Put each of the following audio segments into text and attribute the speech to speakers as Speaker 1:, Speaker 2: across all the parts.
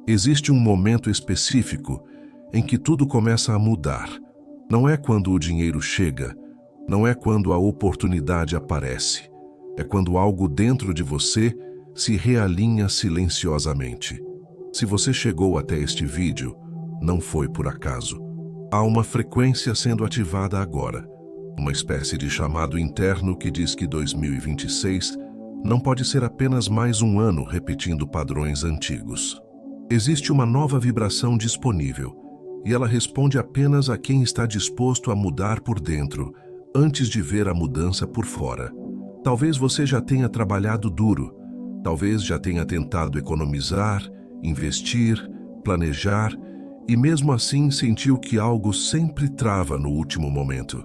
Speaker 1: Existe um momento específico em que tudo começa a mudar. Não é quando o dinheiro chega, não é quando a oportunidade aparece. É quando algo dentro de você se realinha silenciosamente. Se você chegou até este vídeo, não foi por acaso. Há uma frequência sendo ativada agora. Uma espécie de chamado interno que diz que 2026 não pode ser apenas mais um ano repetindo padrões antigos. Existe uma nova vibração disponível, e ela responde apenas a quem está disposto a mudar por dentro, antes de ver a mudança por fora. Talvez você já tenha trabalhado duro, talvez já tenha tentado economizar, investir, planejar, e mesmo assim sentiu que algo sempre trava no último momento.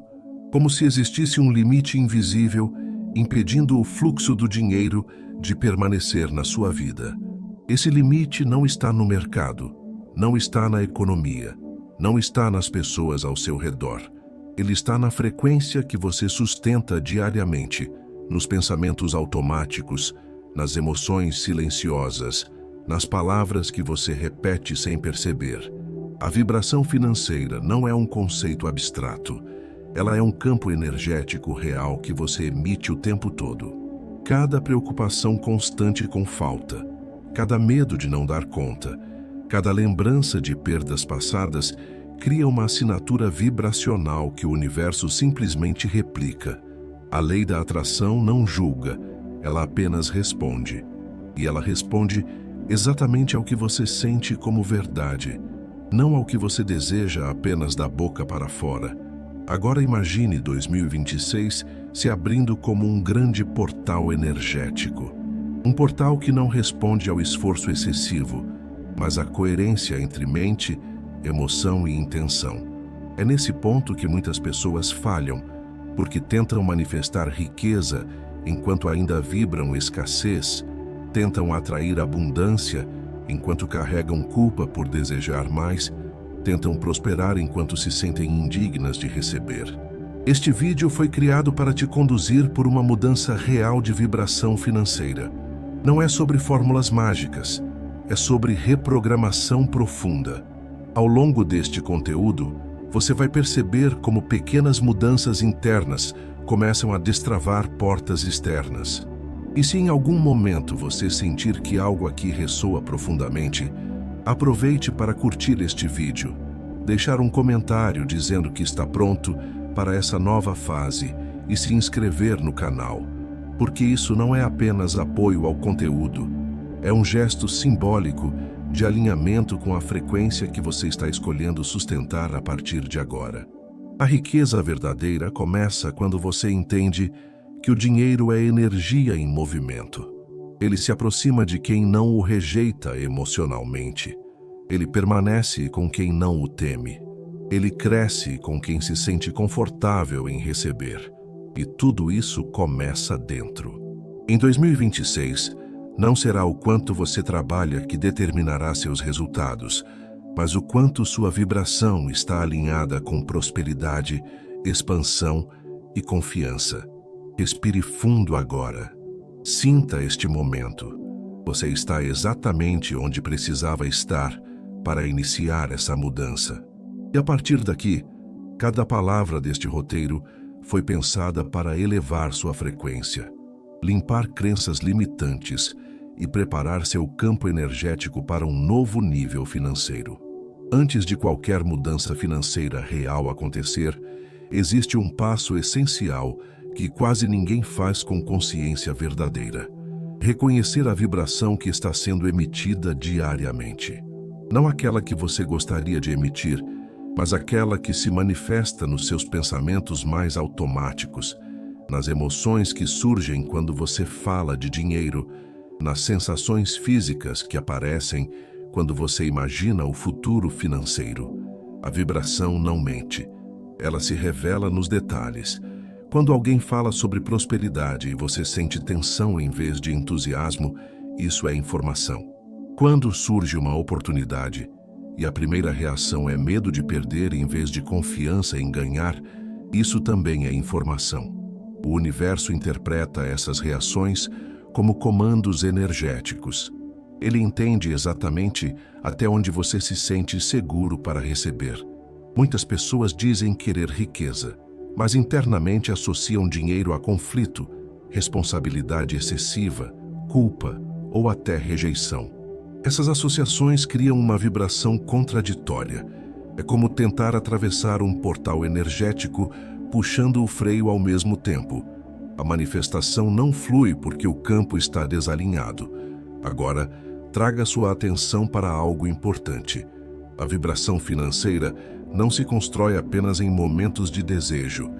Speaker 1: Como se existisse um limite invisível impedindo o fluxo do dinheiro de permanecer na sua vida. Esse limite não está no mercado, não está na economia, não está nas pessoas ao seu redor. Ele está na frequência que você sustenta diariamente, nos pensamentos automáticos, nas emoções silenciosas, nas palavras que você repete sem perceber. A vibração financeira não é um conceito abstrato. Ela é um campo energético real que você emite o tempo todo. Cada preocupação constante com falta, cada medo de não dar conta, cada lembrança de perdas passadas cria uma assinatura vibracional que o universo simplesmente replica. A lei da atração não julga, ela apenas responde. E ela responde exatamente ao que você sente como verdade, não ao que você deseja apenas da boca para fora. Agora imagine 2026 se abrindo como um grande portal energético. Um portal que não responde ao esforço excessivo, mas à coerência entre mente, emoção e intenção. É nesse ponto que muitas pessoas falham, porque tentam manifestar riqueza enquanto ainda vibram escassez, tentam atrair abundância enquanto carregam culpa por desejar mais, tentam prosperar enquanto se sentem indignas de receber. Este vídeo foi criado para te conduzir por uma mudança real de vibração financeira. Não é sobre fórmulas mágicas, é sobre reprogramação profunda. Ao longo deste conteúdo, você vai perceber como pequenas mudanças internas começam a destravar portas externas. E se em algum momento você sentir que algo aqui ressoa profundamente, aproveite para curtir este vídeo, deixar um comentário dizendo que está pronto para essa nova fase e se inscrever no canal, porque isso não é apenas apoio ao conteúdo, é um gesto simbólico de alinhamento com a frequência que você está escolhendo sustentar a partir de agora. A riqueza verdadeira começa quando você entende que o dinheiro é energia em movimento. Ele se aproxima de quem não o rejeita emocionalmente. Ele permanece com quem não o teme. Ele cresce com quem se sente confortável em receber. E tudo isso começa dentro. Em 2026, não será o quanto você trabalha que determinará seus resultados, mas o quanto sua vibração está alinhada com prosperidade, expansão e confiança. Respire fundo agora. Sinta este momento. Você está exatamente onde precisava estar para iniciar essa mudança. E a partir daqui, cada palavra deste roteiro foi pensada para elevar sua frequência, limpar crenças limitantes e preparar seu campo energético para um novo nível financeiro. Antes de qualquer mudança financeira real acontecer, existe um passo essencial que quase ninguém faz com consciência verdadeira. Reconhecer a vibração que está sendo emitida diariamente. Não aquela que você gostaria de emitir, mas aquela que se manifesta nos seus pensamentos mais automáticos, nas emoções que surgem quando você fala de dinheiro, nas sensações físicas que aparecem quando você imagina o futuro financeiro. A vibração não mente. Ela se revela nos detalhes. Quando alguém fala sobre prosperidade e você sente tensão em vez de entusiasmo, isso é informação. Quando surge uma oportunidade e a primeira reação é medo de perder em vez de confiança em ganhar, isso também é informação. O universo interpreta essas reações como comandos energéticos. Ele entende exatamente até onde você se sente seguro para receber. Muitas pessoas dizem querer riqueza, mas internamente associam dinheiro a conflito, responsabilidade excessiva, culpa ou até rejeição. Essas associações criam uma vibração contraditória. É como tentar atravessar um portal energético puxando o freio ao mesmo tempo. A manifestação não flui porque o campo está desalinhado. Agora, traga sua atenção para algo importante. A vibração financeira não se constrói apenas em momentos de desejo,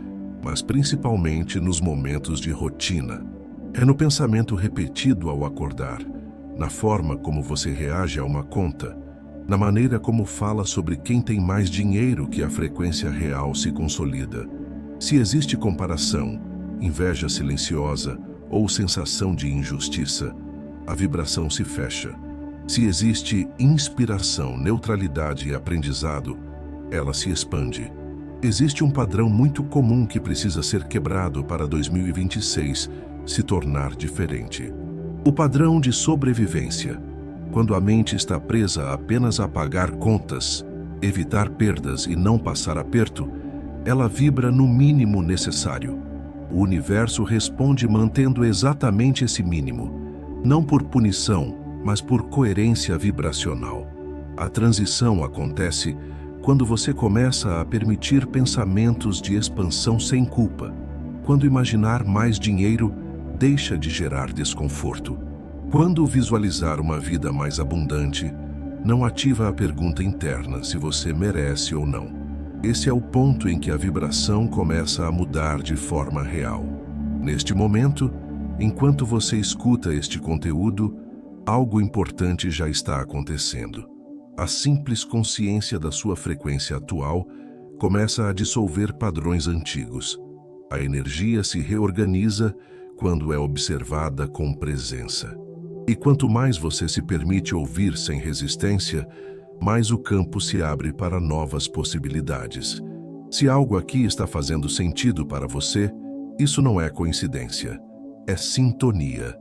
Speaker 1: mas principalmente nos momentos de rotina. É no pensamento repetido ao acordar, na forma como você reage a uma conta, na maneira como fala sobre quem tem mais dinheiro que a frequência real se consolida. Se existe comparação, inveja silenciosa ou sensação de injustiça, a vibração se fecha. Se existe inspiração, neutralidade e aprendizado, ela se expande. Existe um padrão muito comum que precisa ser quebrado para 2026 se tornar diferente. O padrão de sobrevivência. Quando a mente está presa apenas a pagar contas, evitar perdas e não passar aperto, ela vibra no mínimo necessário. O universo responde mantendo exatamente esse mínimo, não por punição, mas por coerência vibracional. A transição acontece quando você começa a permitir pensamentos de expansão sem culpa. Quando imaginar mais dinheiro deixa de gerar desconforto. Quando visualizar uma vida mais abundante, não ativa a pergunta interna se você merece ou não. Esse é o ponto em que a vibração começa a mudar de forma real. Neste momento, enquanto você escuta este conteúdo, algo importante já está acontecendo. A simples consciência da sua frequência atual começa a dissolver padrões antigos. A energia se reorganiza quando é observada com presença. E quanto mais você se permite ouvir sem resistência, mais o campo se abre para novas possibilidades. Se algo aqui está fazendo sentido para você, isso não é coincidência, é sintonia.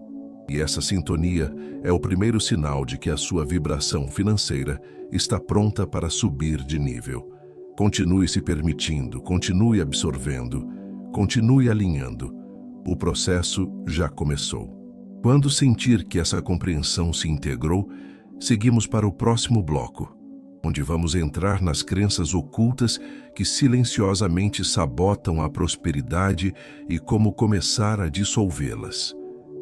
Speaker 1: E essa sintonia é o primeiro sinal de que a sua vibração financeira está pronta para subir de nível. Continue se permitindo, continue absorvendo, continue alinhando. O processo já começou. Quando sentir que essa compreensão se integrou, seguimos para o próximo bloco, onde vamos entrar nas crenças ocultas que silenciosamente sabotam a prosperidade e como começar a dissolvê-las.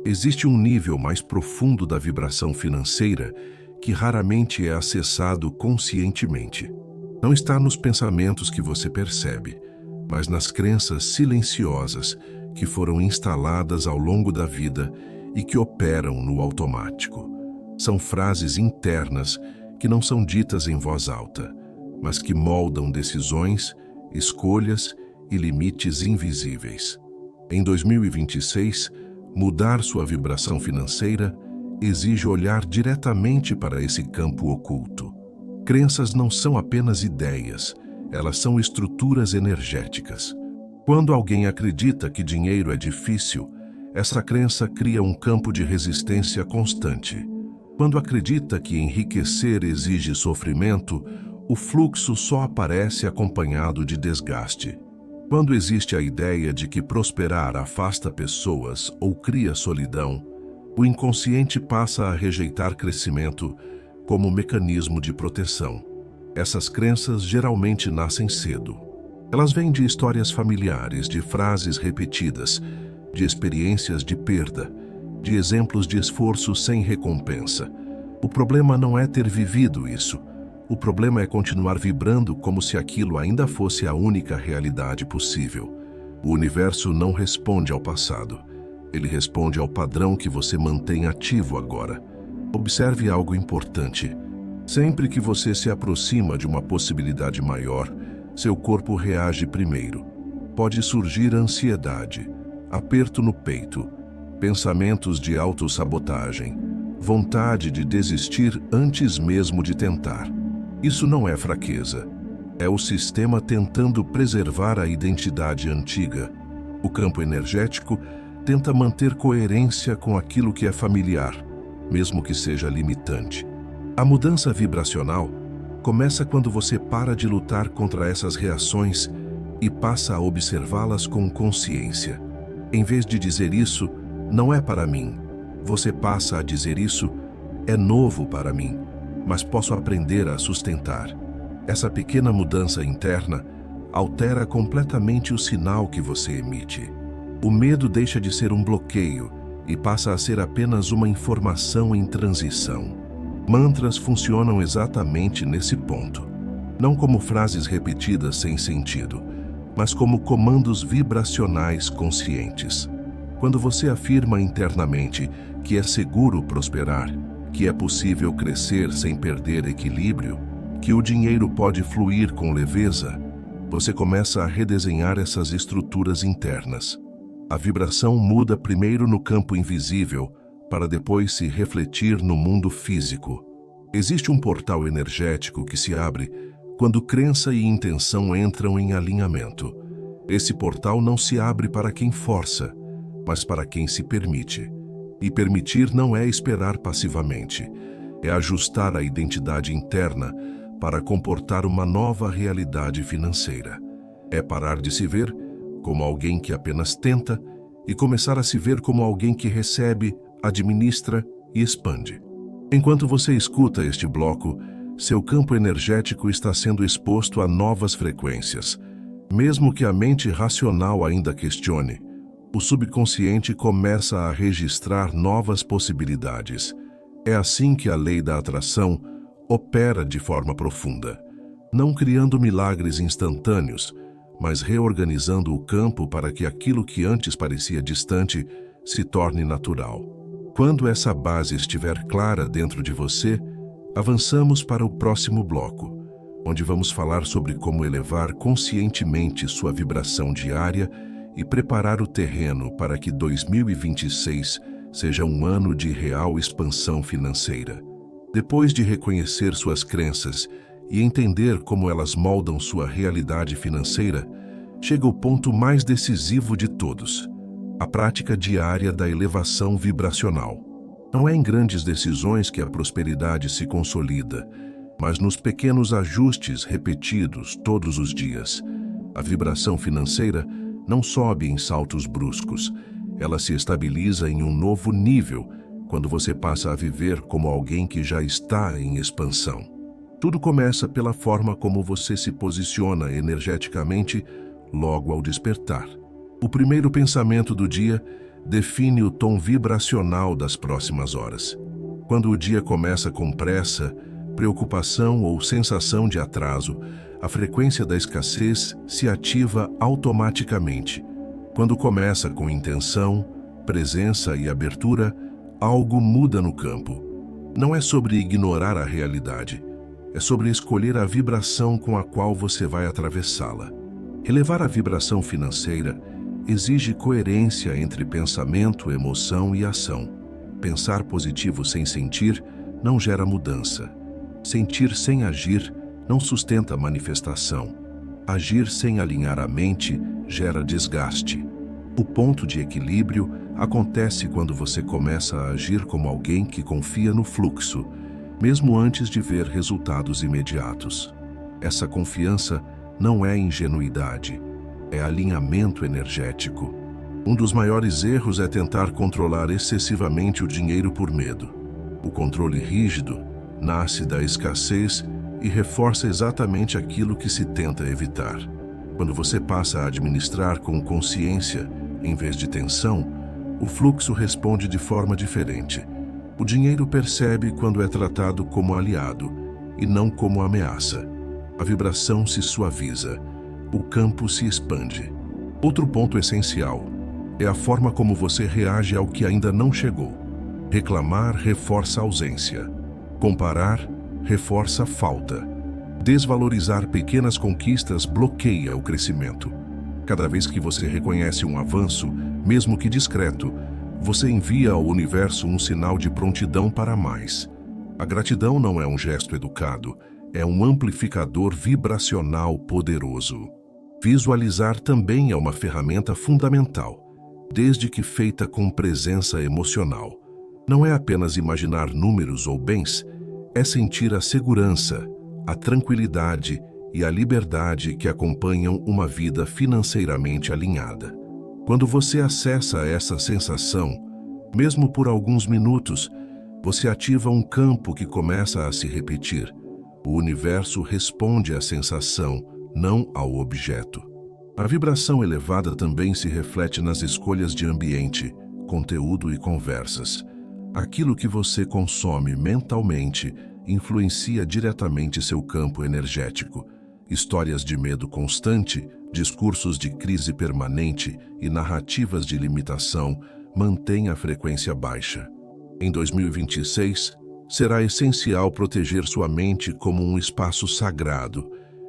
Speaker 1: Existe um nível mais profundo da vibração financeira que raramente é acessado conscientemente. Não está nos pensamentos que você percebe, mas nas crenças silenciosas que foram instaladas ao longo da vida e que operam no automático. São frases internas que não são ditas em voz alta, mas que moldam decisões, escolhas e limites invisíveis. Em 2026, mudar sua vibração financeira exige olhar diretamente para esse campo oculto. Crenças não são apenas ideias, elas são estruturas energéticas. Quando alguém acredita que dinheiro é difícil, essa crença cria um campo de resistência constante. Quando acredita que enriquecer exige sofrimento, o fluxo só aparece acompanhado de desgaste. Quando existe a ideia de que prosperar afasta pessoas ou cria solidão, o inconsciente passa a rejeitar crescimento como mecanismo de proteção. Essas crenças geralmente nascem cedo. Elas vêm de histórias familiares, de frases repetidas, de experiências de perda, de exemplos de esforço sem recompensa. O problema não é ter vivido isso. O problema é continuar vibrando como se aquilo ainda fosse a única realidade possível. O universo não responde ao passado. Ele responde ao padrão que você mantém ativo agora. Observe algo importante. Sempre que você se aproxima de uma possibilidade maior, seu corpo reage primeiro. Pode surgir ansiedade, aperto no peito, pensamentos de autossabotagem, vontade de desistir antes mesmo de tentar. Isso não é fraqueza. É o sistema tentando preservar a identidade antiga. O campo energético tenta manter coerência com aquilo que é familiar. mesmo que seja limitante. A mudança vibracional começa quando você para de lutar contra essas reações e passa a observá-las com consciência. Em vez de dizer isso, não é para mim, você passa a dizer isso, é novo para mim, mas posso aprender a sustentar. Essa pequena mudança interna altera completamente o sinal que você emite. O medo deixa de ser um bloqueio e passa a ser apenas uma informação em transição. Mantras funcionam exatamente nesse ponto. Não como frases repetidas sem sentido, mas como comandos vibracionais conscientes. Quando você afirma internamente que é seguro prosperar, que é possível crescer sem perder equilíbrio, que o dinheiro pode fluir com leveza, você começa a redesenhar essas estruturas internas. A vibração muda primeiro no campo invisível, para depois se refletir no mundo físico. Existe um portal energético que se abre quando crença e intenção entram em alinhamento. Esse portal não se abre para quem força, mas para quem se permite. E permitir não é esperar passivamente, é ajustar a identidade interna para comportar uma nova realidade financeira. É parar de se ver como alguém que apenas tenta e começar a se ver como alguém que recebe, administra e expande. Enquanto você escuta este bloco, seu campo energético está sendo exposto a novas frequências. Mesmo que a mente racional ainda questione, o subconsciente começa a registrar novas possibilidades. É assim que a lei da atração opera de forma profunda, não criando milagres instantâneos, mas reorganizando o campo para que aquilo que antes parecia distante se torne natural. Quando essa base estiver clara dentro de você, avançamos para o próximo bloco, onde vamos falar sobre como elevar conscientemente sua vibração diária e preparar o terreno para que 2026 seja um ano de real expansão financeira. Depois de reconhecer suas crenças e entender como elas moldam sua realidade financeira, chega o ponto mais decisivo de todos: a prática diária da elevação vibracional. Não é em grandes decisões que a prosperidade se consolida, mas nos pequenos ajustes repetidos todos os dias. A vibração financeira não sobe em saltos bruscos, ela se estabiliza em um novo nível quando você passa a viver como alguém que já está em expansão. Tudo começa pela forma como você se posiciona energeticamente logo ao despertar. O primeiro pensamento do dia define o tom vibracional das próximas horas. Quando o dia começa com pressa, preocupação ou sensação de atraso, a frequência da escassez se ativa automaticamente. Quando começa com intenção, presença e abertura, algo muda no campo. Não é sobre ignorar a realidade, é sobre escolher a vibração com a qual você vai atravessá-la. Elevar a vibração financeira exige coerência entre pensamento, emoção e ação. Pensar positivo sem sentir não gera mudança. Sentir sem agir não sustenta a manifestação. Agir sem alinhar a mente gera desgaste. O ponto de equilíbrio acontece quando você começa a agir como alguém que confia no fluxo, mesmo antes de ver resultados imediatos. Essa confiança não é ingenuidade, é alinhamento energético. Um dos maiores erros é tentar controlar excessivamente o dinheiro por medo. O controle rígido nasce da escassez e reforça exatamente aquilo que se tenta evitar. Quando você passa a administrar com consciência, em vez de tensão, o fluxo responde de forma diferente. O dinheiro percebe quando é tratado como aliado e não como ameaça. A vibração se suaviza, o campo se expande. Outro ponto essencial é a forma como você reage ao que ainda não chegou. Reclamar reforça a ausência. Comparar reforça a falta. Desvalorizar pequenas conquistas bloqueia o crescimento. Cada vez que você reconhece um avanço, mesmo que discreto, você envia ao universo um sinal de prontidão para mais. A gratidão não é um gesto educado, é um amplificador vibracional poderoso. Visualizar também é uma ferramenta fundamental, desde que feita com presença emocional. Não é apenas imaginar números ou bens, é sentir a segurança, a tranquilidade e a liberdade que acompanham uma vida financeiramente alinhada. Quando você acessa essa sensação, mesmo por alguns minutos, você ativa um campo que começa a se repetir. O universo responde à sensação, não ao objeto. A vibração elevada também se reflete nas escolhas de ambiente, conteúdo e conversas. Aquilo que você consome mentalmente influencia diretamente seu campo energético. Histórias de medo constante, discursos de crise permanente e narrativas de limitação mantêm a frequência baixa. Em 2026, será essencial proteger sua mente como um espaço sagrado,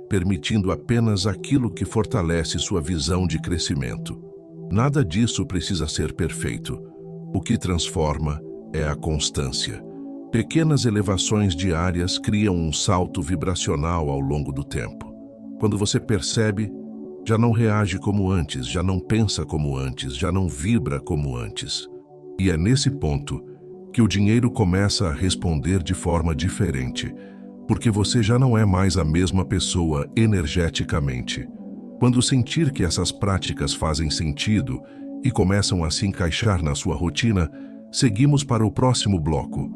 Speaker 1: permitindo apenas aquilo que fortalece sua visão de crescimento. Nada disso precisa ser perfeito. O que transforma é a constância. Pequenas elevações diárias criam um salto vibracional ao longo do tempo. Quando você percebe, já não reage como antes, já não pensa como antes, já não vibra como antes. E é nesse ponto que o dinheiro começa a responder de forma diferente, porque você já não é mais a mesma pessoa energeticamente. Quando sentir que essas práticas fazem sentido e começam a se encaixar na sua rotina, seguimos para o próximo bloco,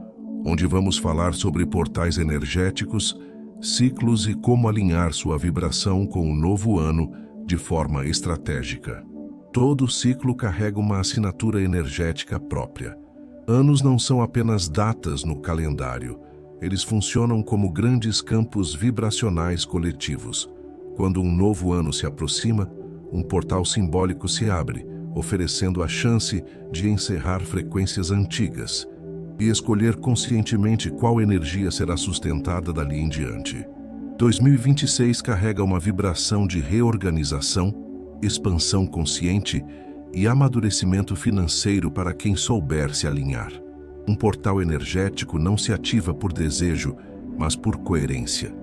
Speaker 1: onde vamos falar sobre portais energéticos, ciclos e como alinhar sua vibração com o novo ano de forma estratégica. Todo ciclo carrega uma assinatura energética própria. Anos não são apenas datas no calendário, eles funcionam como grandes campos vibracionais coletivos. Quando um novo ano se aproxima, um portal simbólico se abre, oferecendo a chance de encerrar frequências antigas e escolher conscientemente qual energia será sustentada dali em diante. 2026 carrega uma vibração de reorganização, expansão consciente e amadurecimento financeiro para quem souber se alinhar. Um portal energético não se ativa por desejo, mas por coerência.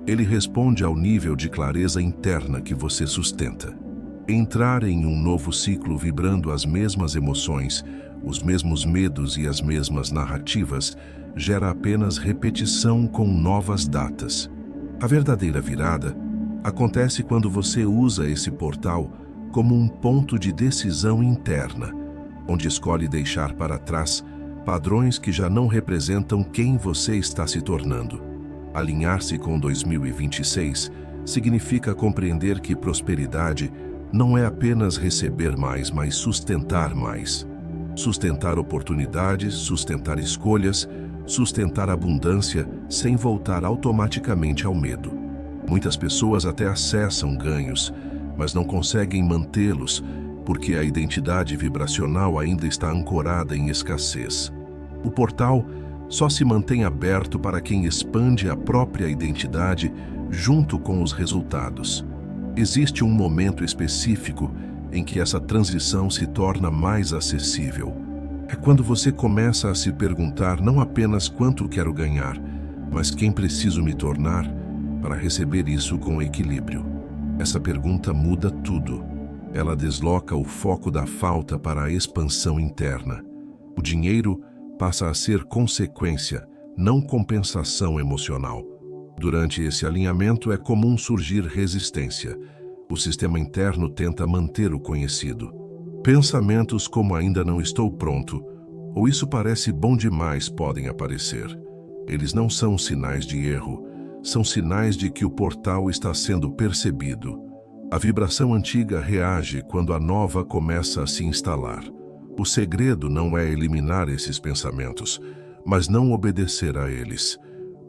Speaker 1: Ele responde ao nível de clareza interna que você sustenta. Entrar em um novo ciclo vibrando as mesmas emoções, os mesmos medos e as mesmas narrativas gera apenas repetição com novas datas. A verdadeira virada acontece quando você usa esse portal como um ponto de decisão interna, onde escolhe deixar para trás padrões que já não representam quem você está se tornando. Alinhar-se com 2026 significa compreender que prosperidade não é apenas receber mais, mas sustentar mais. Sustentar oportunidades, sustentar escolhas, sustentar abundância sem voltar automaticamente ao medo. Muitas pessoas até acessam ganhos, mas não conseguem mantê-los porque a identidade vibracional ainda está ancorada em escassez. O portal só se mantém aberto para quem expande a própria identidade junto com os resultados. Existe um momento específico em que essa transição se torna mais acessível. É quando você começa a se perguntar não apenas quanto quero ganhar, mas quem preciso me tornar para receber isso com equilíbrio. Essa pergunta muda tudo. Ela desloca o foco da falta para a expansão interna. O dinheiro passa a ser consequência, não compensação emocional. Durante esse alinhamento é comum surgir resistência. O sistema interno tenta manter o conhecido. Pensamentos como ainda não estou pronto, ou isso parece bom demais podem aparecer. Eles não são sinais de erro, são sinais de que o portal está sendo percebido. A vibração antiga reage quando a nova começa a se instalar. O segredo não é eliminar esses pensamentos, mas não obedecer a eles.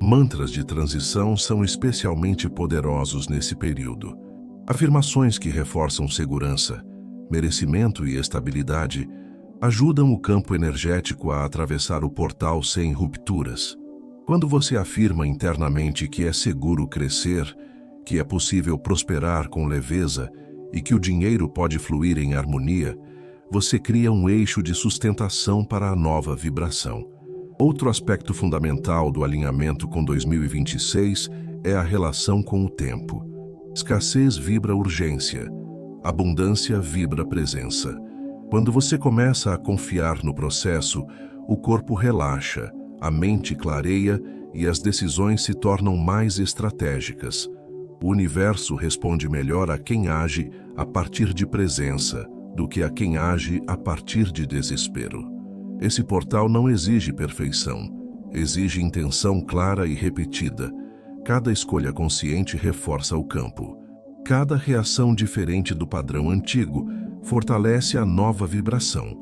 Speaker 1: Mantras de transição são especialmente poderosos nesse período. Afirmações que reforçam segurança, merecimento e estabilidade ajudam o campo energético a atravessar o portal sem rupturas. Quando você afirma internamente que é seguro crescer, que é possível prosperar com leveza e que o dinheiro pode fluir em harmonia, você cria um eixo de sustentação para a nova vibração. Outro aspecto fundamental do alinhamento com 2026 é a relação com o tempo. Escassez vibra urgência, abundância vibra presença. Quando você começa a confiar no processo, o corpo relaxa, a mente clareia e as decisões se tornam mais estratégicas. O universo responde melhor a quem age a partir de presença do que a quem age a partir de desespero. Esse portal não exige perfeição, exige intenção clara e repetida. Cada escolha consciente reforça o campo. Cada reação diferente do padrão antigo fortalece a nova vibração.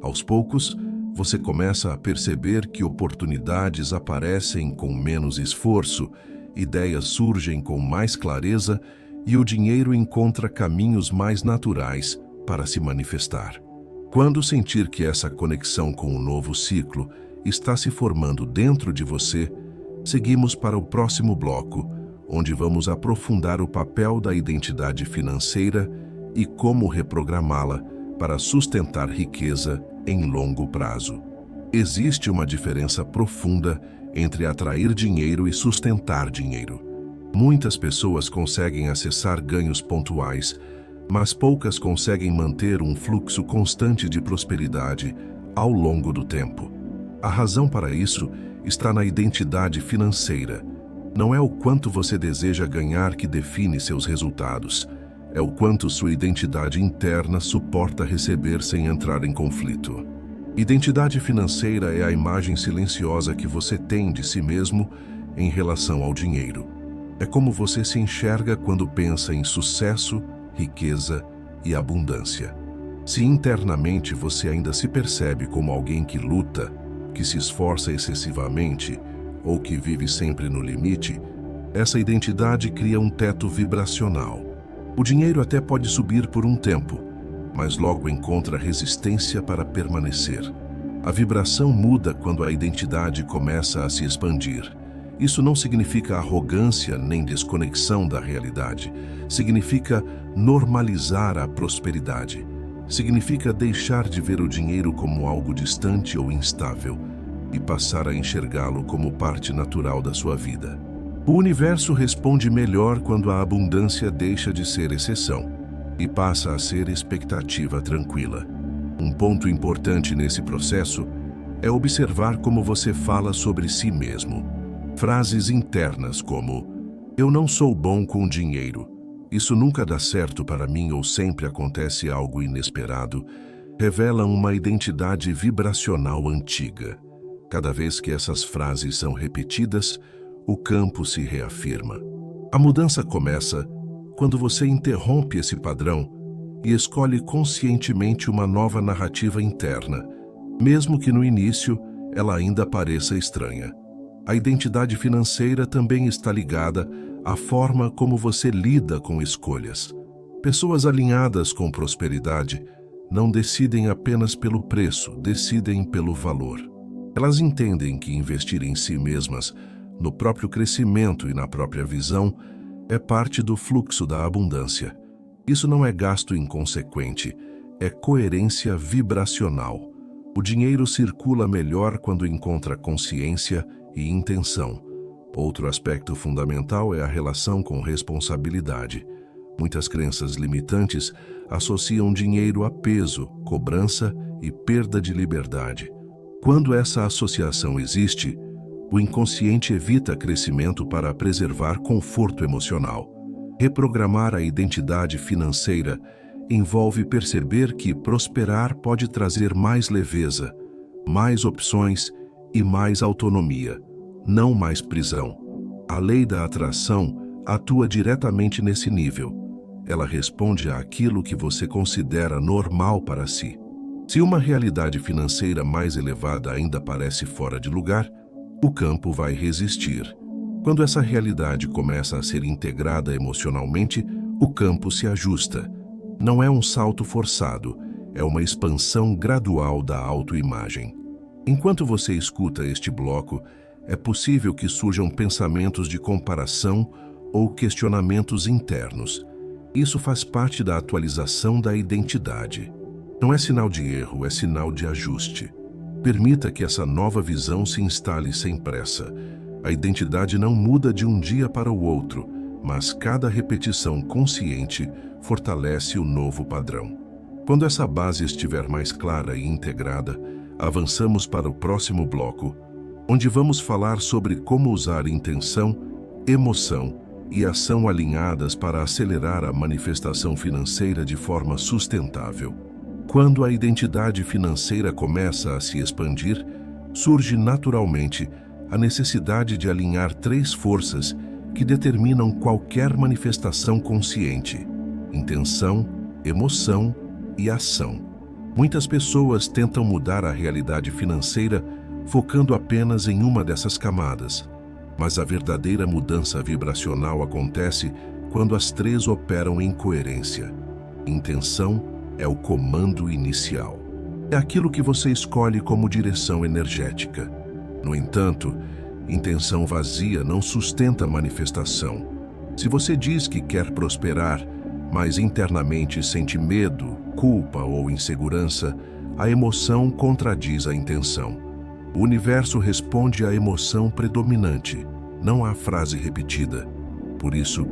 Speaker 1: Aos poucos, você começa a perceber que oportunidades aparecem com menos esforço, ideias surgem com mais clareza e o dinheiro encontra caminhos mais naturais para se manifestar. Quando sentir que essa conexão com o novo ciclo está se formando dentro de você, seguimos para o próximo bloco, onde vamos aprofundar o papel da identidade financeira e como reprogramá-la para sustentar riqueza em longo prazo. Existe uma diferença profunda entre atrair dinheiro e sustentar dinheiro. Muitas pessoas conseguem acessar ganhos pontuais, mas poucas conseguem manter um fluxo constante de prosperidade ao longo do tempo. A razão para isso está na identidade financeira. Não é o quanto você deseja ganhar que define seus resultados, é o quanto sua identidade interna suporta receber sem entrar em conflito. Identidade financeira é a imagem silenciosa que você tem de si mesmo em relação ao dinheiro. É como você se enxerga quando pensa em sucesso, riqueza e abundância. Se internamente você ainda se percebe como alguém que luta, que se esforça excessivamente ou que vive sempre no limite, essa identidade cria um teto vibracional. O dinheiro até pode subir por um tempo, mas logo encontra resistência para permanecer. A vibração muda quando a identidade começa a se expandir. Isso não significa arrogância nem desconexão da realidade. Significa normalizar a prosperidade. Significa deixar de ver o dinheiro como algo distante ou instável e passar a enxergá-lo como parte natural da sua vida. O universo responde melhor quando a abundância deixa de ser exceção e passa a ser expectativa tranquila. Um ponto importante nesse processo é observar como você fala sobre si mesmo. Frases internas como "eu não sou bom com dinheiro", "isso nunca dá certo para mim" ou "sempre acontece algo inesperado", revelam uma identidade vibracional antiga. Cada vez que essas frases são repetidas, o campo se reafirma. A mudança começa quando você interrompe esse padrão e escolhe conscientemente uma nova narrativa interna, mesmo que no início ela ainda pareça estranha. A identidade financeira também está ligada à forma como você lida com escolhas. Pessoas alinhadas com prosperidade não decidem apenas pelo preço, decidem pelo valor. Elas entendem que investir em si mesmas, no próprio crescimento e na própria visão, é parte do fluxo da abundância. Isso não é gasto inconsequente, é coerência vibracional. O dinheiro circula melhor quando encontra consciência e intenção. Outro aspecto fundamental é a relação com responsabilidade. Muitas crenças limitantes associam dinheiro a peso, cobrança e perda de liberdade. Quando essa associação existe, o inconsciente evita crescimento para preservar conforto emocional. Reprogramar a identidade financeira envolve perceber que prosperar pode trazer mais leveza, mais opções e mais autonomia, não mais prisão. A lei da atração atua diretamente nesse nível. Ela responde àquilo que você considera normal para si. Se uma realidade financeira mais elevada ainda parece fora de lugar, o campo vai resistir. Quando essa realidade começa a ser integrada emocionalmente, o campo se ajusta. Não é um salto forçado, é uma expansão gradual da autoimagem. Enquanto você escuta este bloco, é possível que surjam pensamentos de comparação ou questionamentos internos. Isso faz parte da atualização da identidade. Não é sinal de erro, é sinal de ajuste. Permita que essa nova visão se instale sem pressa. A identidade não muda de um dia para o outro, mas cada repetição consciente fortalece o novo padrão. Quando essa base estiver mais clara e integrada, avançamos para o próximo bloco, onde vamos falar sobre como usar intenção, emoção e ação alinhadas para acelerar a manifestação financeira de forma sustentável. Quando a identidade financeira começa a se expandir, surge naturalmente a necessidade de alinhar 3 forças que determinam qualquer manifestação consciente: intenção, emoção e ação. Muitas pessoas tentam mudar a realidade financeira focando apenas em uma dessas camadas, mas a verdadeira mudança vibracional acontece quando as 3 operam em coerência. Intenção é o comando inicial. É aquilo que você escolhe como direção energética. No entanto, intenção vazia não sustenta a manifestação. Se você diz que quer prosperar, mas internamente sente medo, culpa ou insegurança, a emoção contradiz a intenção. O universo responde à emoção predominante, não à frase repetida. Por isso,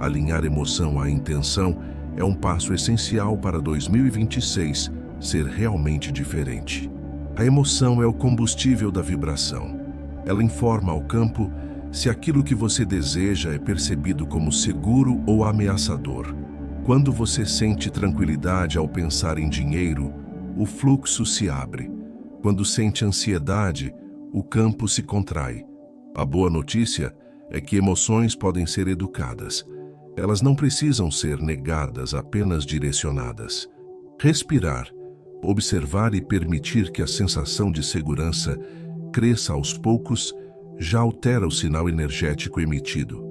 Speaker 1: alinhar emoção à intenção é um passo essencial para 2026 ser realmente diferente. A emoção é o combustível da vibração. Ela informa ao campo se aquilo que você deseja é percebido como seguro ou ameaçador. Quando você sente tranquilidade ao pensar em dinheiro, o fluxo se abre. Quando sente ansiedade, o campo se contrai. A boa notícia é que emoções podem ser educadas. Elas não precisam ser negadas, apenas direcionadas. Respirar, observar e permitir que a sensação de segurança cresça aos poucos já altera o sinal energético emitido.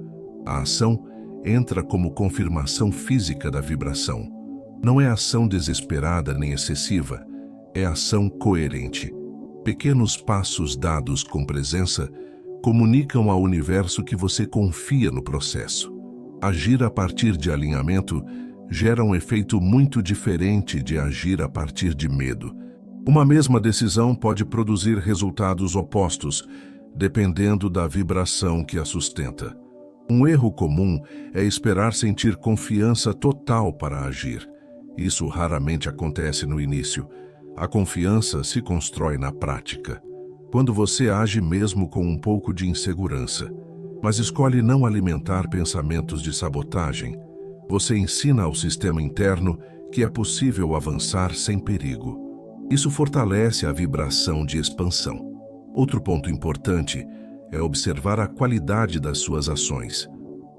Speaker 1: A ação entra como confirmação física da vibração. Não é ação desesperada nem excessiva, é ação coerente. Pequenos passos dados com presença comunicam ao universo que você confia no processo. Agir a partir de alinhamento gera um efeito muito diferente de agir a partir de medo. Uma mesma decisão pode produzir resultados opostos, dependendo da vibração que a sustenta. Um erro comum é esperar sentir confiança total para agir. Isso raramente acontece no início. A confiança se constrói na prática, quando você age mesmo com um pouco de insegurança, mas escolhe não alimentar pensamentos de sabotagem. Você ensina ao sistema interno que é possível avançar sem perigo. Isso fortalece a vibração de expansão. Outro ponto importante é observar a qualidade das suas ações.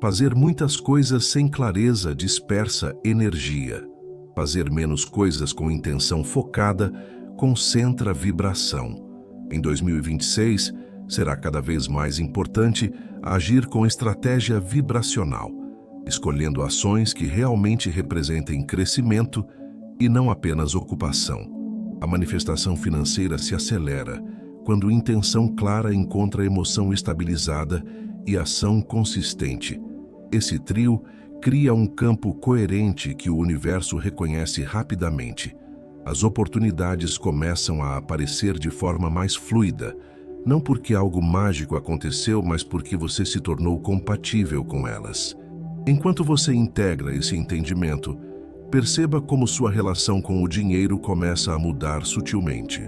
Speaker 1: Fazer muitas coisas sem clareza dispersa energia. Fazer menos coisas com intenção focada concentra vibração. Em 2026, será cada vez mais importante agir com estratégia vibracional, escolhendo ações que realmente representem crescimento e não apenas ocupação. A manifestação financeira se acelera quando intenção clara encontra emoção estabilizada e ação consistente. Esse trio cria um campo coerente que o universo reconhece rapidamente. As oportunidades começam a aparecer de forma mais fluida, não porque algo mágico aconteceu, mas porque você se tornou compatível com elas. Enquanto você integra esse entendimento, perceba como sua relação com o dinheiro começa a mudar sutilmente.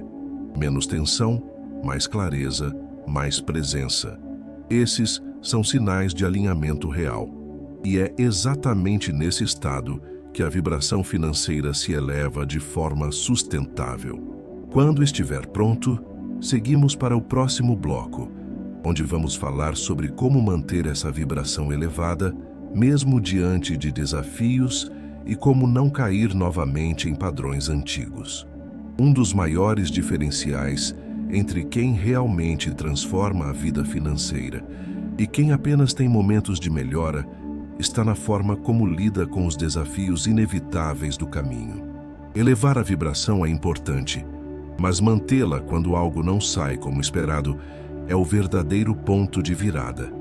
Speaker 1: Menos tensão, mais clareza, mais presença. Esses são sinais de alinhamento real. E é exatamente nesse estado que a vibração financeira se eleva de forma sustentável. Quando estiver pronto, seguimos para o próximo bloco, onde vamos falar sobre como manter essa vibração elevada, mesmo diante de desafios, e como não cair novamente em padrões antigos. Um dos maiores diferenciais entre quem realmente transforma a vida financeira e quem apenas tem momentos de melhora está na forma como lida com os desafios inevitáveis do caminho. Elevar a vibração é importante, mas mantê-la quando algo não sai como esperado é o verdadeiro ponto de virada.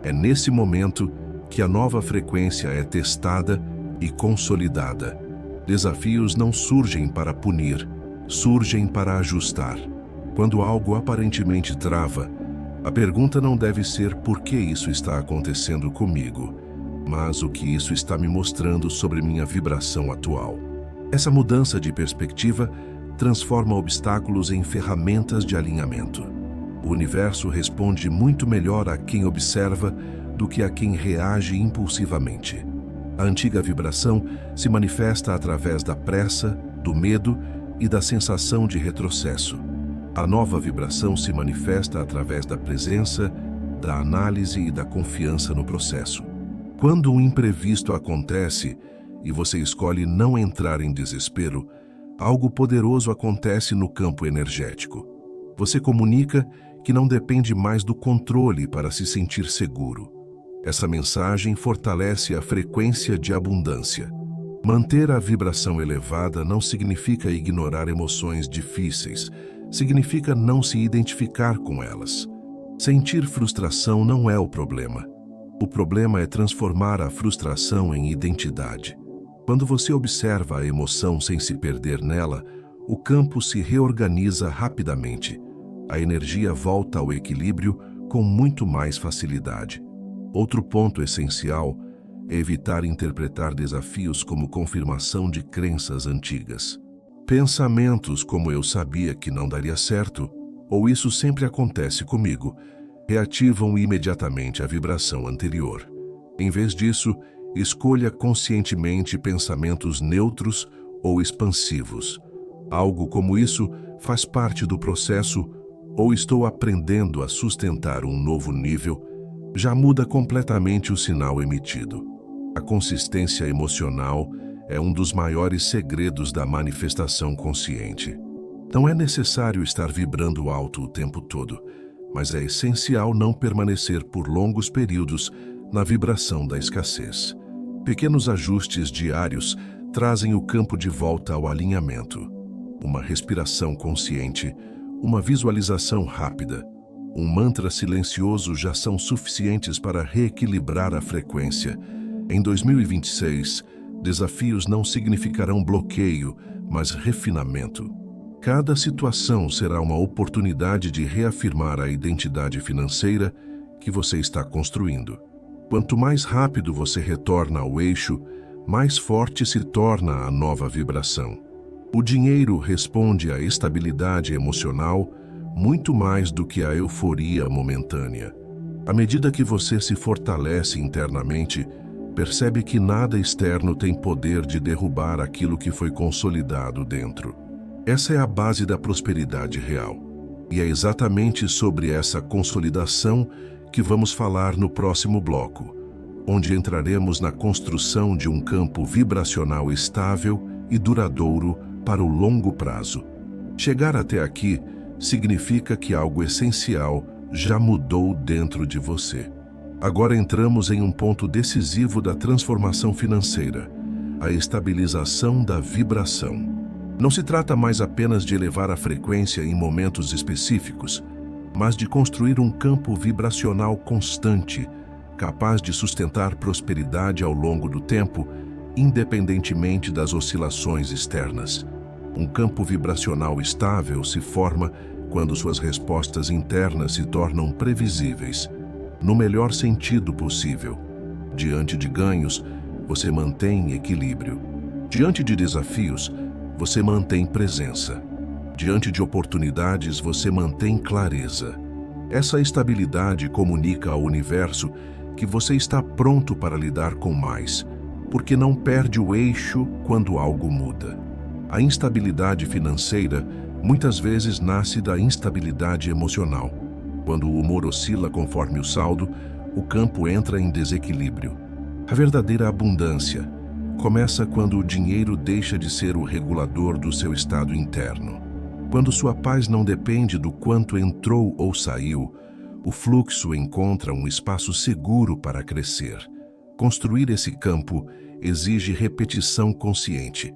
Speaker 1: É nesse momento que a nova frequência é testada e consolidada. Desafios não surgem para punir, surgem para ajustar. Quando algo aparentemente trava, a pergunta não deve ser por que isso está acontecendo comigo, mas o que isso está me mostrando sobre minha vibração atual. Essa mudança de perspectiva transforma obstáculos em ferramentas de alinhamento. O universo responde muito melhor a quem observa do que a quem reage impulsivamente. A antiga vibração se manifesta através da pressa, do medo e da sensação de retrocesso. A nova vibração se manifesta através da presença, da análise e da confiança no processo. Quando um imprevisto acontece e você escolhe não entrar em desespero, algo poderoso acontece no campo energético. Você comunica que não depende mais do controle para se sentir seguro. Essa mensagem fortalece a frequência de abundância. Manter a vibração elevada não significa ignorar emoções difíceis, significa não se identificar com elas. Sentir frustração não é o problema. O problema é transformar a frustração em identidade. Quando você observa a emoção sem se perder nela, o campo se reorganiza rapidamente. A energia volta ao equilíbrio com muito mais facilidade. Outro ponto essencial é evitar interpretar desafios como confirmação de crenças antigas. Pensamentos como "eu sabia que não daria certo" ou "isso sempre acontece comigo" reativam imediatamente a vibração anterior. Em vez disso, escolha conscientemente pensamentos neutros ou expansivos. Algo como "isso faz parte do processo" ou "estou aprendendo a sustentar um novo nível" já muda completamente o sinal emitido. A consistência emocional é um dos maiores segredos da manifestação consciente. Não é necessário estar vibrando alto o tempo todo, mas é essencial não permanecer por longos períodos na vibração da escassez. Pequenos ajustes diários trazem o campo de volta ao alinhamento. Uma respiração consciente, uma visualização rápida, um mantra silencioso já são suficientes para reequilibrar a frequência. Em 2026, desafios não significarão bloqueio, mas refinamento. Cada situação será uma oportunidade de reafirmar a identidade financeira que você está construindo. Quanto mais rápido você retorna ao eixo, mais forte se torna a nova vibração. O dinheiro responde à estabilidade emocional muito mais do que à euforia momentânea. À medida que você se fortalece internamente, percebe que nada externo tem poder de derrubar aquilo que foi consolidado dentro. Essa é a base da prosperidade real. E é exatamente sobre essa consolidação que vamos falar no próximo bloco, onde entraremos na construção de um campo vibracional estável e duradouro para o longo prazo. Chegar até aqui significa que algo essencial já mudou dentro de você. Agora entramos em um ponto decisivo da transformação financeira, a estabilização da vibração. Não se trata mais apenas de elevar a frequência em momentos específicos, mas de construir um campo vibracional constante, capaz de sustentar prosperidade ao longo do tempo, independentemente das oscilações externas. Um campo vibracional estável se forma quando suas respostas internas se tornam previsíveis, no melhor sentido possível. Diante de ganhos, você mantém equilíbrio. Diante de desafios, você mantém presença. Diante de oportunidades, você mantém clareza. Essa estabilidade comunica ao universo que você está pronto para lidar com mais, porque não perde o eixo quando algo muda. A instabilidade financeira muitas vezes nasce da instabilidade emocional. Quando o humor oscila conforme o saldo, o campo entra em desequilíbrio. A verdadeira abundância começa quando o dinheiro deixa de ser o regulador do seu estado interno. Quando sua paz não depende do quanto entrou ou saiu, o fluxo encontra um espaço seguro para crescer. Construir esse campo exige repetição consciente.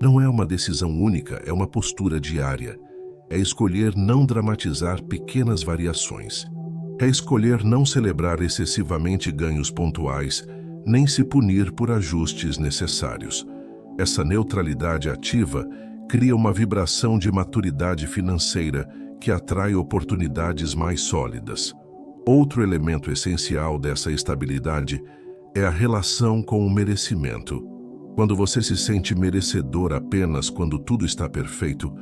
Speaker 1: Não é uma decisão única, é uma postura diária. É escolher não dramatizar pequenas variações. É escolher não celebrar excessivamente ganhos pontuais, nem se punir por ajustes necessários. Essa neutralidade ativa cria uma vibração de maturidade financeira que atrai oportunidades mais sólidas. Outro elemento essencial dessa estabilidade é a relação com o merecimento. Quando você se sente merecedor apenas quando tudo está perfeito,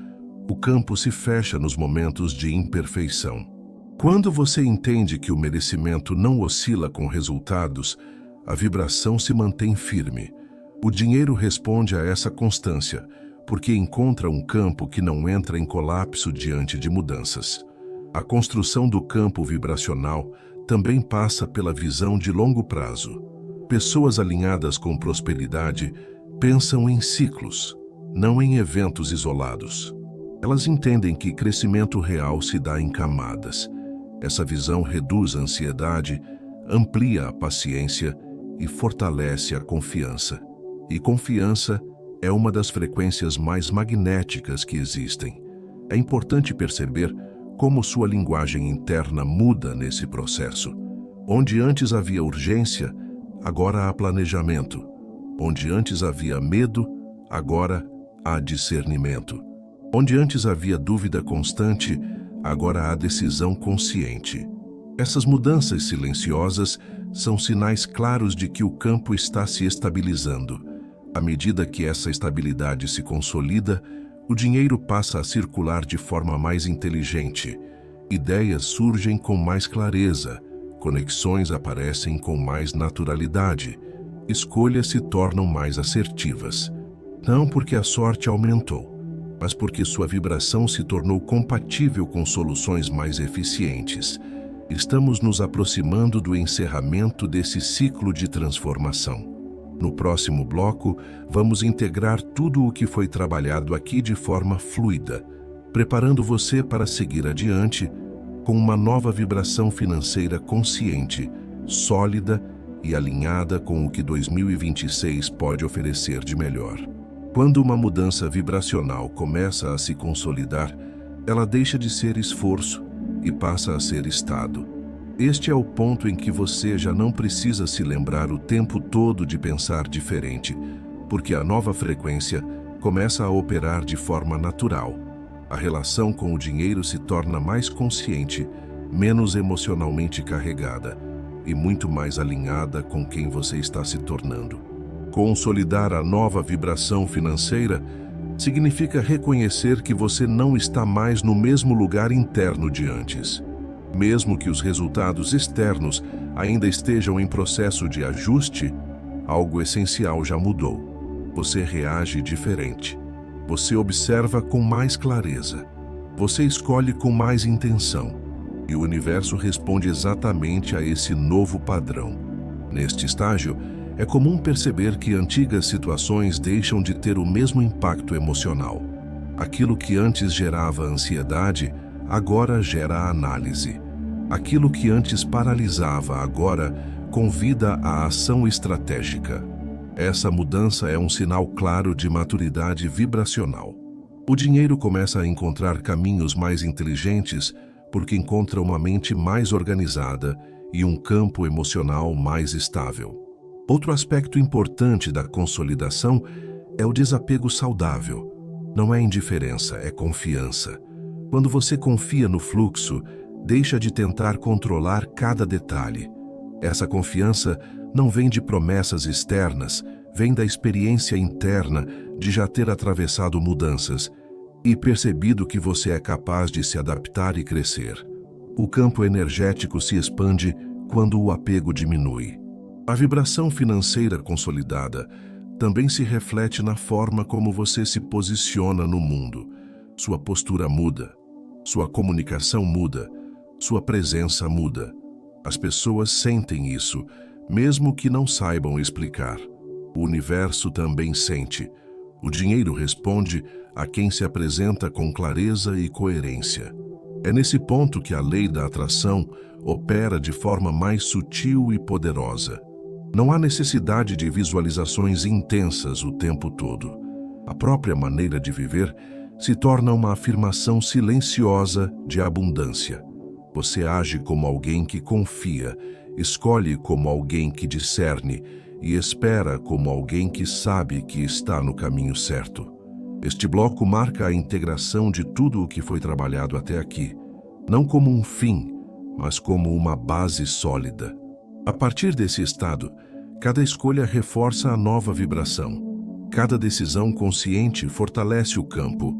Speaker 1: O campo se fecha nos momentos de imperfeição. Quando você entende que o merecimento não oscila com resultados, a vibração se mantém firme. O dinheiro responde a essa constância, porque encontra um campo que não entra em colapso diante de mudanças. A construção do campo vibracional também passa pela visão de longo prazo. Pessoas alinhadas com prosperidade pensam em ciclos, não em eventos isolados. Elas entendem que crescimento real se dá em camadas. Essa visão reduz a ansiedade, amplia a paciência e fortalece a confiança. E confiança é uma das frequências mais magnéticas que existem. É importante perceber como sua linguagem interna muda nesse processo. Onde antes havia urgência, agora há planejamento. Onde antes havia medo, agora há discernimento. Onde antes havia dúvida constante, agora há decisão consciente. Essas mudanças silenciosas são sinais claros de que o campo está se estabilizando. À medida que essa estabilidade se consolida, o dinheiro passa a circular de forma mais inteligente. Ideias surgem com mais clareza, conexões aparecem com mais naturalidade, escolhas se tornam mais assertivas. Não porque a sorte aumentou, mas porque sua vibração se tornou compatível com soluções mais eficientes. Estamos nos aproximando do encerramento desse ciclo de transformação. No próximo bloco, vamos integrar tudo o que foi trabalhado aqui de forma fluida, preparando você para seguir adiante com uma nova vibração financeira consciente, sólida e alinhada com o que 2026 pode oferecer de melhor. Quando uma mudança vibracional começa a se consolidar, ela deixa de ser esforço e passa a ser estado. Este é o ponto em que você já não precisa se lembrar o tempo todo de pensar diferente, porque a nova frequência começa a operar de forma natural. A relação com o dinheiro se torna mais consciente, menos emocionalmente carregada e muito mais alinhada com quem você está se tornando. Consolidar a nova vibração financeira significa reconhecer que você não está mais no mesmo lugar interno de antes. Mesmo que os resultados externos ainda estejam em processo de ajuste, algo essencial já mudou. Você reage diferente. Você observa com mais clareza. Você escolhe com mais intenção. E o universo responde exatamente a esse novo padrão. Neste estágio, é comum perceber que antigas situações deixam de ter o mesmo impacto emocional. Aquilo que antes gerava ansiedade, agora gera análise. Aquilo que antes paralisava, agora convida à ação estratégica. Essa mudança é um sinal claro de maturidade vibracional. O dinheiro começa a encontrar caminhos mais inteligentes porque encontra uma mente mais organizada e um campo emocional mais estável. Outro aspecto importante da consolidação é o desapego saudável. Não é indiferença, é confiança. Quando você confia no fluxo, deixa de tentar controlar cada detalhe. Essa confiança não vem de promessas externas, vem da experiência interna de já ter atravessado mudanças e percebido que você é capaz de se adaptar e crescer. O campo energético se expande quando o apego diminui. A vibração financeira consolidada também se reflete na forma como você se posiciona no mundo. Sua postura muda, sua comunicação muda, sua presença muda. As pessoas sentem isso, mesmo que não saibam explicar. O universo também sente. O dinheiro responde a quem se apresenta com clareza e coerência. É nesse ponto que a lei da atração opera de forma mais sutil e poderosa. Não há necessidade de visualizações intensas o tempo todo. A própria maneira de viver se torna uma afirmação silenciosa de abundância. Você age como alguém que confia, escolhe como alguém que discerne e espera como alguém que sabe que está no caminho certo. Este bloco marca a integração de tudo o que foi trabalhado até aqui, não como um fim, mas como uma base sólida. A partir desse estado, cada escolha reforça a nova vibração. Cada decisão consciente fortalece o campo.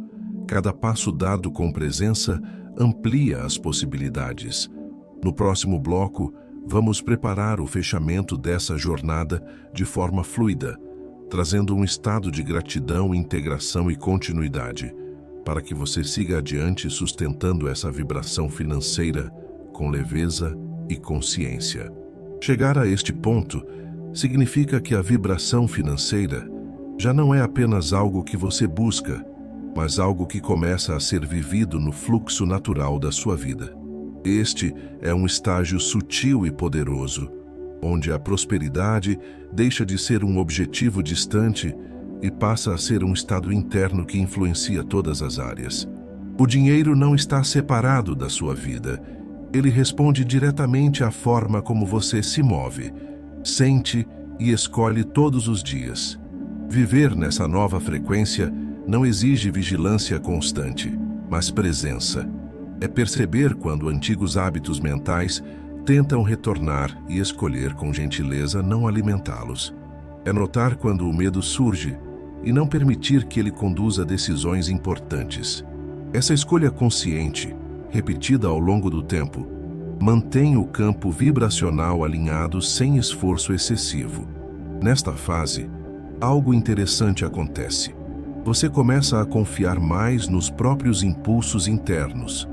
Speaker 1: Cada passo dado com presença amplia as possibilidades. No próximo bloco, vamos preparar o fechamento dessa jornada de forma fluida, trazendo um estado de gratidão, integração e continuidade, para que você siga adiante sustentando essa vibração financeira com leveza e consciência. Chegar a este ponto significa que a vibração financeira já não é apenas algo que você busca, mas algo que começa a ser vivido no fluxo natural da sua vida. Este é um estágio sutil e poderoso, onde a prosperidade deixa de ser um objetivo distante e passa a ser um estado interno que influencia todas as áreas. O dinheiro não está separado da sua vida. Ele responde diretamente à forma como você se move, sente e escolhe todos os dias. Viver nessa nova frequência não exige vigilância constante, mas presença. É perceber quando antigos hábitos mentais tentam retornar e escolher com gentileza não alimentá-los. É notar quando o medo surge e não permitir que ele conduza decisões importantes. Essa escolha consciente, repetida ao longo do tempo, mantém o campo vibracional alinhado sem esforço excessivo. Nesta fase, algo interessante acontece. Você começa a confiar mais nos próprios impulsos internos.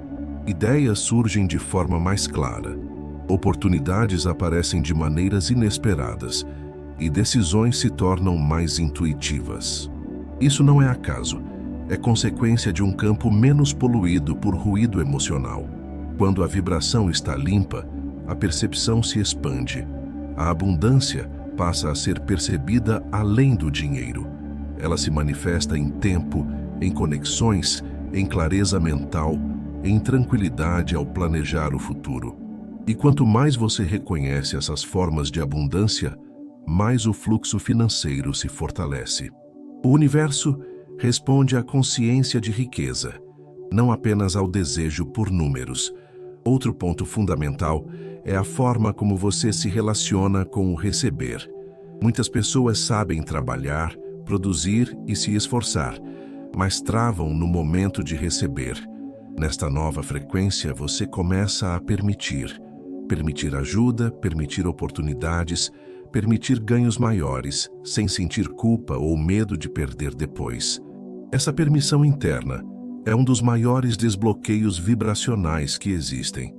Speaker 1: Ideias surgem de forma mais clara. Oportunidades aparecem de maneiras inesperadas e decisões se tornam mais intuitivas. Isso não é acaso, é consequência de um campo menos poluído por ruído emocional. Quando a vibração está limpa, a percepção se expande. A abundância passa a ser percebida além do dinheiro. Ela se manifesta em tempo, em conexões, em clareza mental, em tranquilidade ao planejar o futuro. E quanto mais você reconhece essas formas de abundância, mais o fluxo financeiro se fortalece. O universo responde à consciência de riqueza, não apenas ao desejo por números. Outro ponto fundamental é a forma como você se relaciona com o receber. Muitas pessoas sabem trabalhar, produzir e se esforçar, mas travam no momento de receber. Nesta nova frequência, você começa a permitir ajuda, permitir oportunidades, permitir ganhos maiores, sem sentir culpa ou medo de perder depois. Essa permissão interna é um dos maiores desbloqueios vibracionais que existem.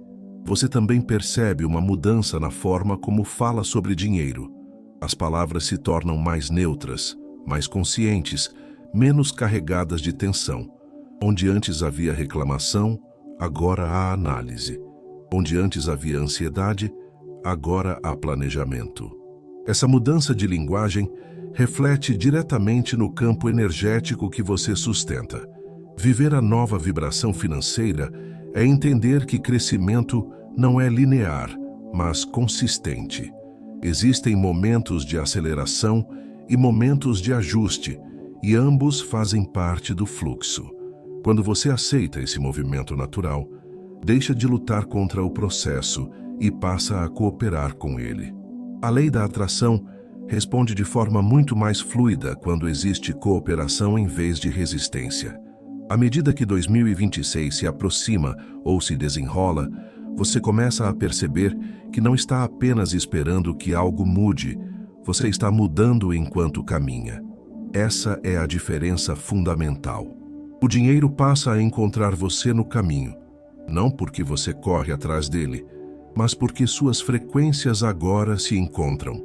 Speaker 1: Você também percebe uma mudança na forma como fala sobre dinheiro. As palavras se tornam mais neutras, mais conscientes, menos carregadas de tensão. Onde antes havia reclamação, agora há análise. Onde antes havia ansiedade, agora há planejamento. Essa mudança de linguagem reflete diretamente no campo energético que você sustenta. Viver a nova vibração financeira é entender que crescimento não é linear, mas consistente. Existem momentos de aceleração e momentos de ajuste, e ambos fazem parte do fluxo. Quando você aceita esse movimento natural, deixa de lutar contra o processo e passa a cooperar com ele. A lei da atração responde de forma muito mais fluida quando existe cooperação em vez de resistência. À medida que 2026 se aproxima ou se desenrola, você começa a perceber que não está apenas esperando que algo mude, você está mudando enquanto caminha. Essa é a diferença fundamental. O dinheiro passa a encontrar você no caminho, não porque você corre atrás dele, mas porque suas frequências agora se encontram.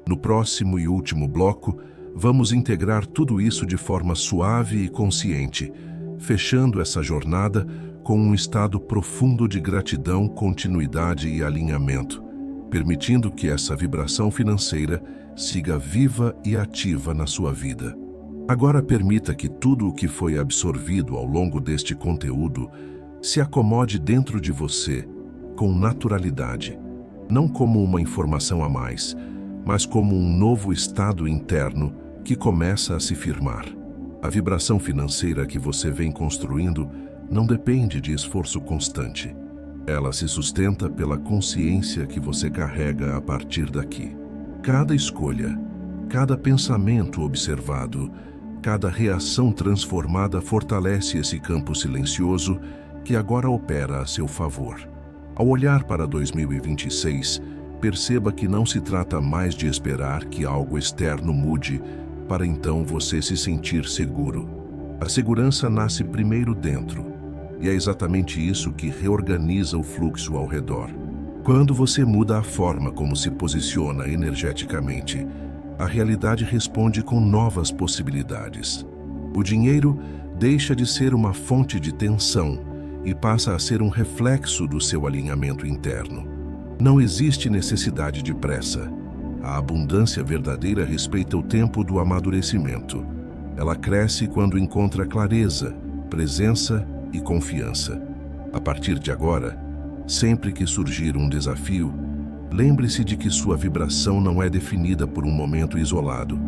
Speaker 1: No próximo e último bloco, vamos integrar tudo isso de forma suave e consciente, fechando essa jornada com um estado profundo de gratidão, continuidade e alinhamento, permitindo que essa vibração financeira siga viva e ativa na sua vida. Agora permita que tudo o que foi absorvido ao longo deste conteúdo se acomode dentro de você com naturalidade, não como uma informação a mais, mas como um novo estado interno que começa a se firmar. A vibração financeira que você vem construindo não depende de esforço constante. Ela se sustenta pela consciência que você carrega a partir daqui. Cada escolha, cada pensamento observado, Cada reação transformada fortalece esse campo silencioso que agora opera a seu favor. Ao olhar para 2026, perceba que não se trata mais de esperar que algo externo mude para então você se sentir seguro. A segurança nasce primeiro dentro, e é exatamente isso que reorganiza o fluxo ao redor. Quando você muda a forma como se posiciona energeticamente, a realidade responde com novas possibilidades. O dinheiro deixa de ser uma fonte de tensão e passa a ser um reflexo do seu alinhamento interno. Não existe necessidade de pressa. A abundância verdadeira respeita o tempo do amadurecimento. Ela cresce quando encontra clareza, presença e confiança. A partir de agora, sempre que surgir um desafio, lembre-se de que sua vibração não é definida por um momento isolado,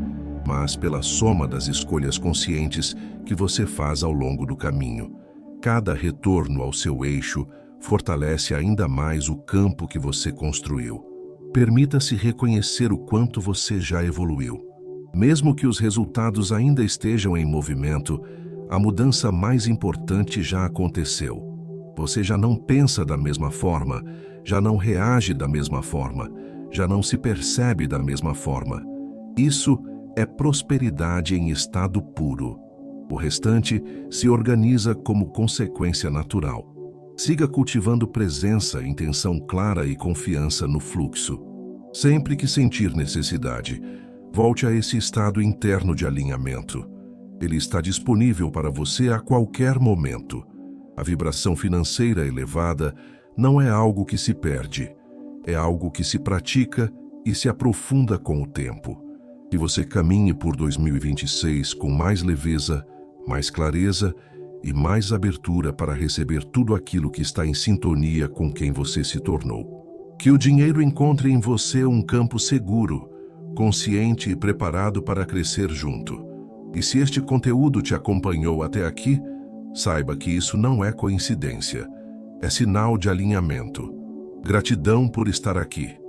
Speaker 1: mas pela soma das escolhas conscientes que você faz ao longo do caminho. Cada retorno ao seu eixo fortalece ainda mais o campo que você construiu. Permita-se reconhecer o quanto você já evoluiu. Mesmo que os resultados ainda estejam em movimento, a mudança mais importante já aconteceu. Você já não pensa da mesma forma, já não reage da mesma forma, já não se percebe da mesma forma. Isso é prosperidade em estado puro. O restante se organiza como consequência natural. Siga cultivando presença, intenção clara e confiança no fluxo. Sempre que sentir necessidade, volte a esse estado interno de alinhamento. Ele está disponível para você a qualquer momento. A vibração financeira elevada não é algo que se perde, é algo que se pratica e se aprofunda com o tempo. Que você caminhe por 2026 com mais leveza, mais clareza e mais abertura para receber tudo aquilo que está em sintonia com quem você se tornou. Que o dinheiro encontre em você um campo seguro, consciente e preparado para crescer junto. E se este conteúdo te acompanhou até aqui, saiba que isso não é coincidência, é sinal de alinhamento. Gratidão por estar aqui.